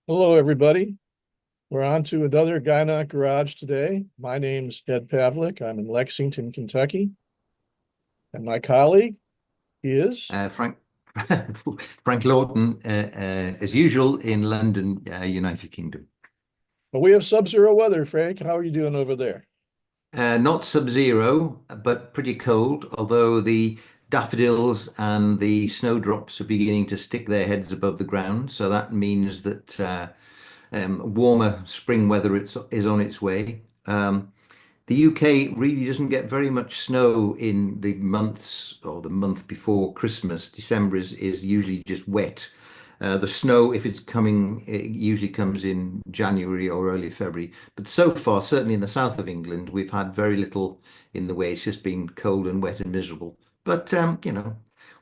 Hello, everybody. We're on to another Gynec Garage today. My name's Ed Pavlik. I'm in Lexington, Kentucky. And my colleague is, Frank Frank Lawton, as usual, in London, United Kingdom. well, we have sub-zero weather, Frank. How are you doing over there? Not sub-zero, but pretty cold, although the daffodils and the snowdrops are beginning to stick their heads above the ground. So that means that warmer spring weather is on its way. The UK really doesn't get very much snow in the months or the month before Christmas. December is usually just wet. The snow, if it's coming, it usually comes in January or early February. But so far, certainly in the south of England, we've had very little in the way. It's just been cold and wet and miserable. But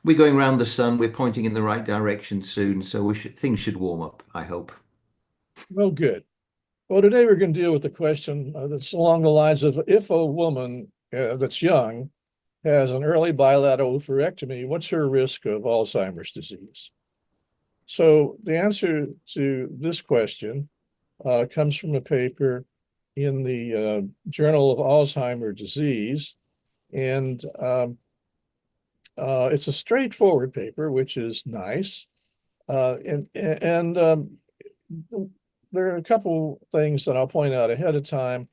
we're going around the sun. We're pointing in the right direction soon, so things should warm up, I hope. Well, good. Well, today we're going to deal with the question that's along the lines of if a woman that's young has an early bilateral oophorectomy, what's her risk of Alzheimer's disease? So the answer to this question comes from a paper in the Journal of Alzheimer's Disease. And it's a straightforward paper, which is nice. And there are a couple things that I'll point out ahead of time.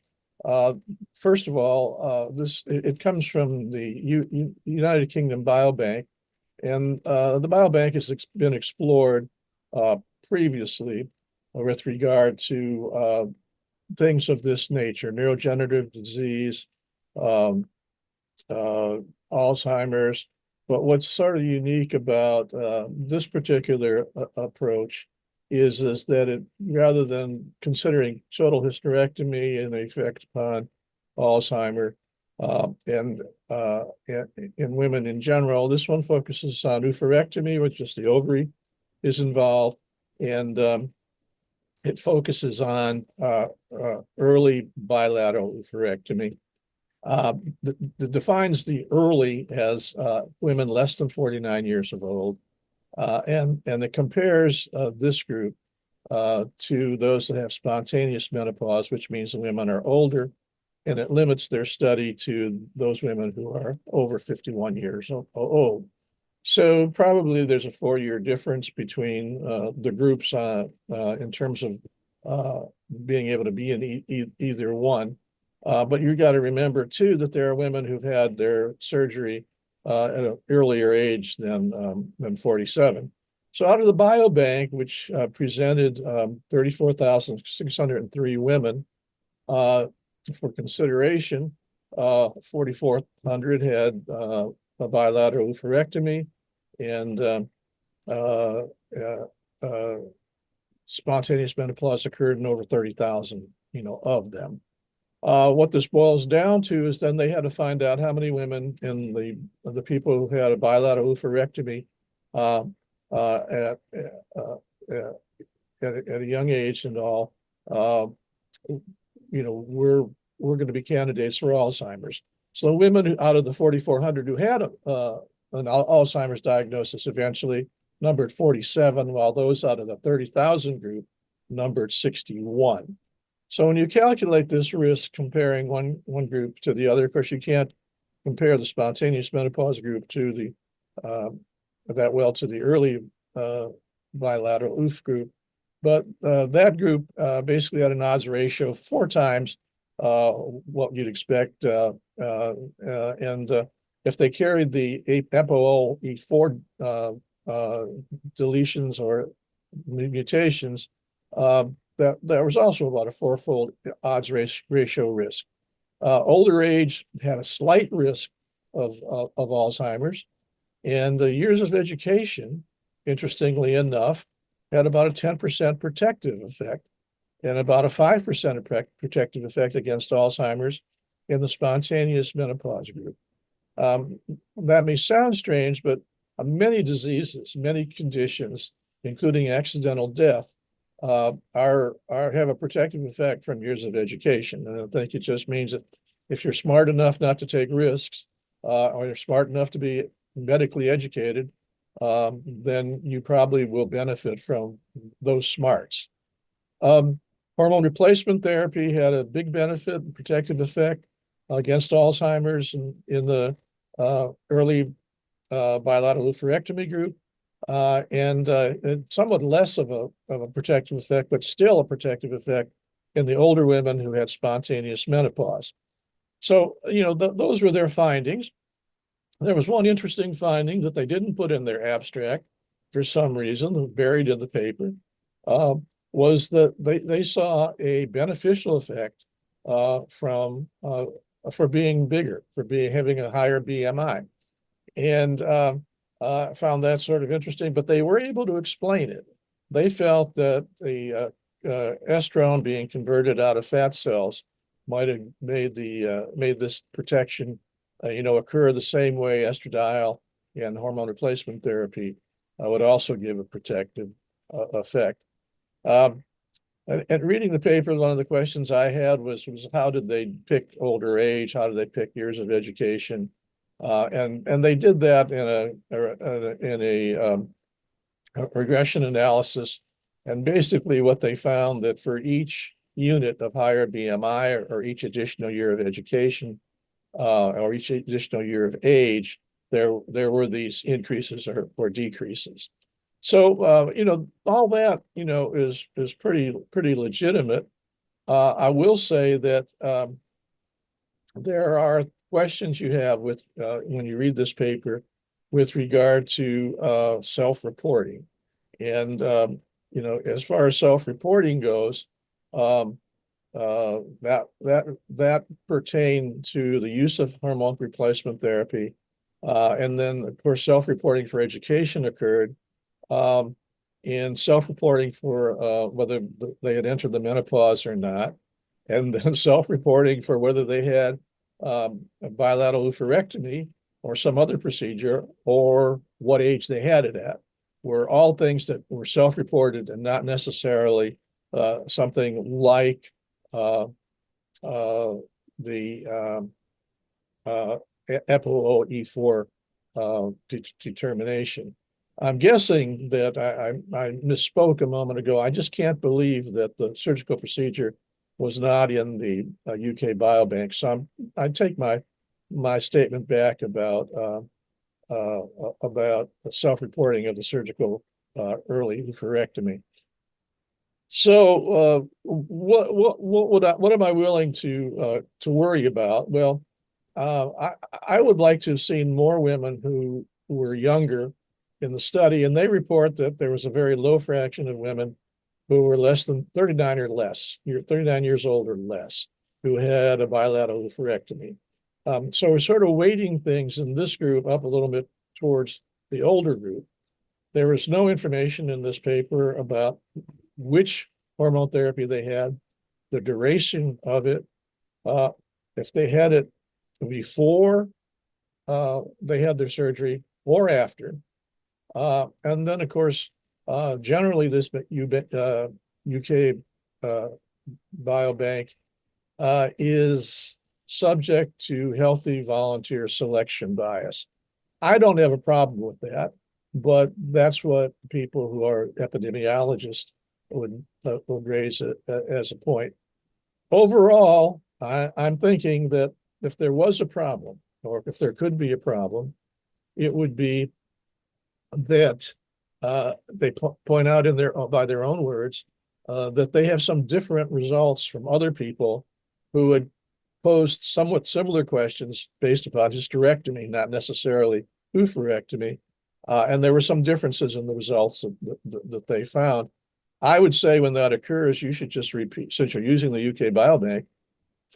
First of all, it comes from the United Kingdom Biobank, and the biobank has been explored previously with regard to things of this nature: neurodegenerative disease, um, Alzheimer's. But what's sort of unique about this particular approach is that it, rather than considering total hysterectomy and the effect upon Alzheimer and in women in general, this one focuses on oophorectomy, which is the ovary is involved, and it focuses on early bilateral oophorectomy. That defines the early as women less than 49 years of old. And it compares this group to those that have spontaneous menopause, which means the women are older, and it limits their study to those women who are over 51 years old. So probably there's a 4-year difference between the groups in terms of being able to be in either one. But you got to remember too that there are women who've had their surgery at an earlier age than 47. So out of the biobank, which presented 34,603 women for consideration, 4,400 had a bilateral oophorectomy, and uh, uh, spontaneous menopause occurred in over 30,000, of them. What this boils down to is then they had to find out how many women in the people who had a bilateral oophorectomy uh, at, uh, uh, at a young age and all, uh, we're going to be candidates for Alzheimer's. So the women out of the 4,400 who had an Alzheimer's diagnosis eventually numbered 47, while those out of the 30,000 group numbered 61. So when you calculate this risk comparing one group to the other, of course, you can't compare the spontaneous menopause group to the early bilateral OOF group. But that group basically had an odds ratio of 4 times what you'd expect. And if they carried the ApoE4 deletions or mutations, that was also about a 4-fold odds ratio risk. Older age had a slight risk of Alzheimer's, and the years of education, interestingly enough, had about a 10% protective effect and about a 5% protective effect against Alzheimer's in the spontaneous menopause group. That may sound strange, but many diseases, many conditions, including accidental death, have a protective effect from years of education. And I think it just means that if you're smart enough not to take risks, or you're smart enough to be medically educated, then you probably will benefit from those smarts. Hormone replacement therapy had a big benefit and protective effect against Alzheimer's in the early bilateral oophorectomy group, and somewhat less of a protective effect, but still a protective effect in the older women who had spontaneous menopause. So, those were their findings. There was one interesting finding that they didn't put in their abstract for some reason, buried in the paper, was that they saw a beneficial effect for being bigger, having a higher BMI. And found that sort of interesting, but they were able to explain it. They felt that the estrone being converted out of fat cells might have made this protection, occur the same way estradiol and hormone replacement therapy would also give a protective effect. And reading the paper, one of the questions I had was how did they pick older age? How did they pick years of education? And they did that in a regression analysis. And basically what they found that for each unit of higher BMI or each additional year of education or each additional year of age, there were these increases or decreases. So, all that, is pretty legitimate. I will say that there are questions you have with when you read this paper with regard to self-reporting. And, as far as self-reporting goes, that pertained to the use of hormone replacement therapy. And then, of course, self-reporting for education occurred. And self-reporting for whether they had entered the menopause or not, and then self-reporting for whether they had a bilateral oophorectomy or some other procedure or what age they had it at, were all things that were self-reported and not necessarily something like the EPO-E4 determination. I'm guessing that I misspoke a moment ago. I just can't believe that the surgical procedure was not in the UK Biobank. So I take my statement back about self-reporting of the surgical early oophorectomy. So what am I willing to worry about? Well, I would like to have seen more women who were younger in the study, and they report that there was a very low fraction of women who were less than 39 or less, 39 years old or less, who had a bilateral oophorectomy. So we're sort of weighting things in this group up a little bit towards the older group. There was no information in this paper about which hormone therapy they had, the duration of it, if they had it before they had their surgery or after. And then, of course, generally this UK Biobank is subject to healthy volunteer selection bias. I don't have a problem with that, but that's what people who are epidemiologists would raise as a point. Overall, I'm thinking that if there was a problem, or if there could be a problem, it would be that they point out by their own words that they have some different results from other people who had posed somewhat similar questions based upon hysterectomy, not necessarily oophorectomy, and there were some differences in the results that they found. I would say when that occurs, you should just repeat, since you're using the UK Biobank,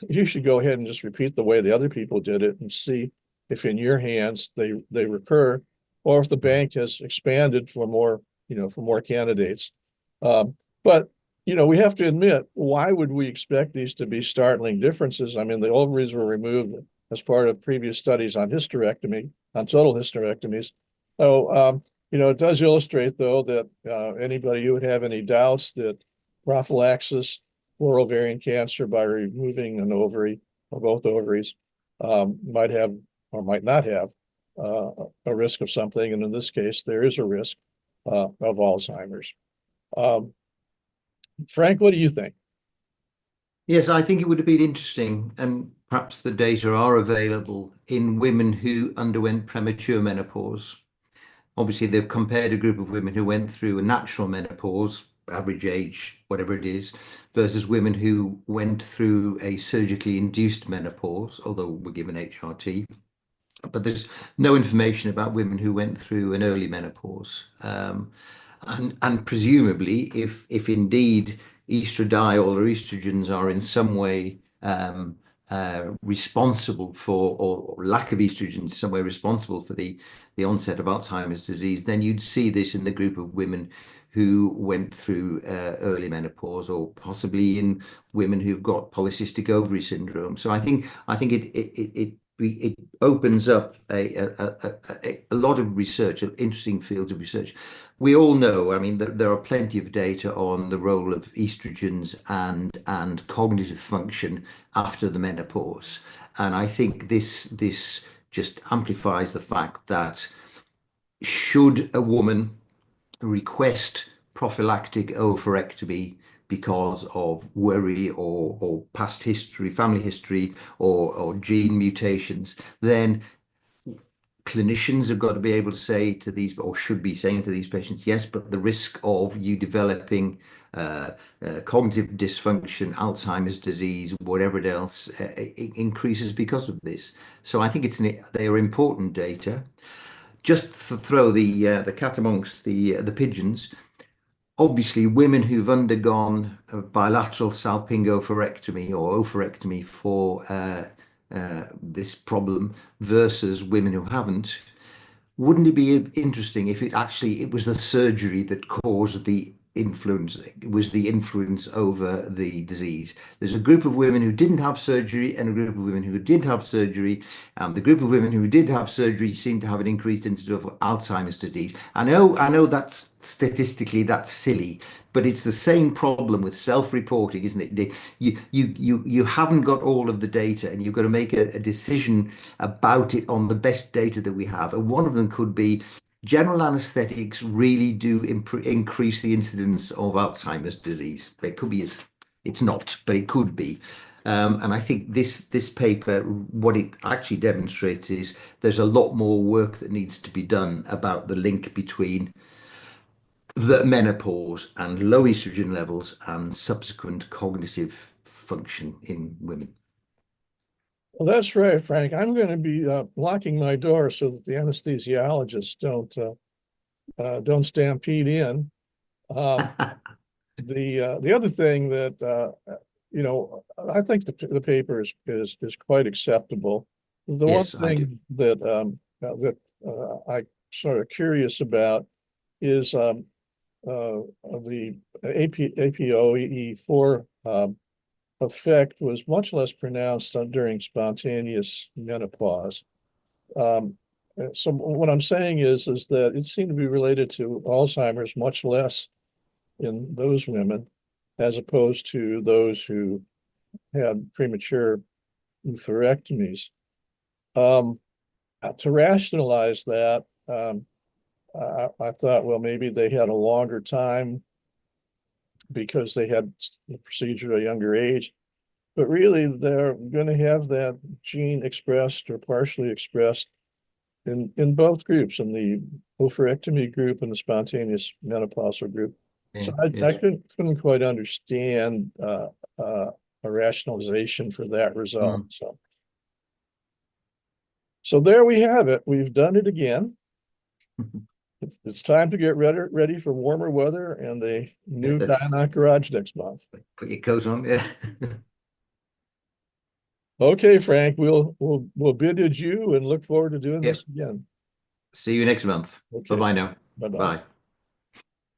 you should go ahead and just repeat the way the other people did it and see if in your hands they recur, or if the bank has expanded for more, for more candidates. But we have to admit, why would we expect these to be startling differences? I mean, the ovaries were removed as part of previous studies on hysterectomy, on total hysterectomies. So, it does illustrate, though, that anybody who would have any doubts that prophylaxis for ovarian cancer by removing an ovary or both ovaries might have or might not have a risk of something. And in this case, there is a risk of Alzheimer's. Frank, what do you think? Yes, I think it would have been interesting, and perhaps the data are available in women who underwent premature menopause. Obviously, they've compared a group of women who went through a natural menopause, average age, whatever it is, versus women who went through a surgically induced menopause, although we're given HRT. But there's no information about women who went through an early menopause. And presumably, if indeed estradiol or estrogens are in some way responsible for, or lack of estrogen in some way responsible for the onset of Alzheimer's disease, then you'd see this in the group of women who went through early menopause, or possibly in women who've got polycystic ovary syndrome. So I think it opens up a lot of research, interesting fields of research. We all know, I mean, there are plenty of data on the role of estrogens and cognitive function after the menopause. And I think this just amplifies the fact that should a woman request prophylactic oophorectomy because of worry or past history, family history, or gene mutations, then clinicians have got to be able to say to these, or should be saying to these patients, yes, but the risk of you developing cognitive dysfunction, Alzheimer's disease, whatever else, increases because of this. So I think they are important data. Just to throw the cat amongst the pigeons, obviously women who've undergone a bilateral salpingo-oophorectomy or oophorectomy for this problem versus women who haven't, wouldn't it be interesting if it was the surgery that caused the influence, it was the influence over the disease? There's a group of women who didn't have surgery and a group of women who did have surgery. The group of women who did have surgery seemed to have an increased incidence of Alzheimer's disease. I know that's statistically that's silly, but it's the same problem with self-reporting, isn't it? You haven't got all of the data, and you've got to make a decision about it on the best data that we have. And one of them could be general anesthetics really do increase the incidence of Alzheimer's disease. It could be, it's not, but it could be. And I think this paper, what it actually demonstrates is there's a lot more work that needs to be done about the link between the menopause and low estrogen levels and subsequent cognitive function in women. Well, that's right, Frank. I'm going to be locking my door so that the anesthesiologists don't stampede in. Um, the other thing that I think the paper is quite acceptable. The one Yes, I do. thing that I sort of curious about is the APOE4 effect was much less pronounced during spontaneous menopause. So what I'm saying is that it seemed to be related to Alzheimer's much less in those women as opposed to those who had premature oophorectomies. To rationalize that, I thought, well, maybe they had a longer time because they had the procedure at a younger age. But really, they're going to have that gene expressed or partially expressed in both groups, in the oophorectomy group and the spontaneous menopausal group. Yeah, So I yes. couldn't quite understand a rationalization for that result. Mm. So there we have it. We've done it again. It's time to get ready for warmer weather and a new Diamond Garage next month. Put your coat on, yeah. Okay, Frank, we'll bid adieu and look forward to doing this Yep. again. See you next month. Okay, Bye-bye now. bye-bye. Bye.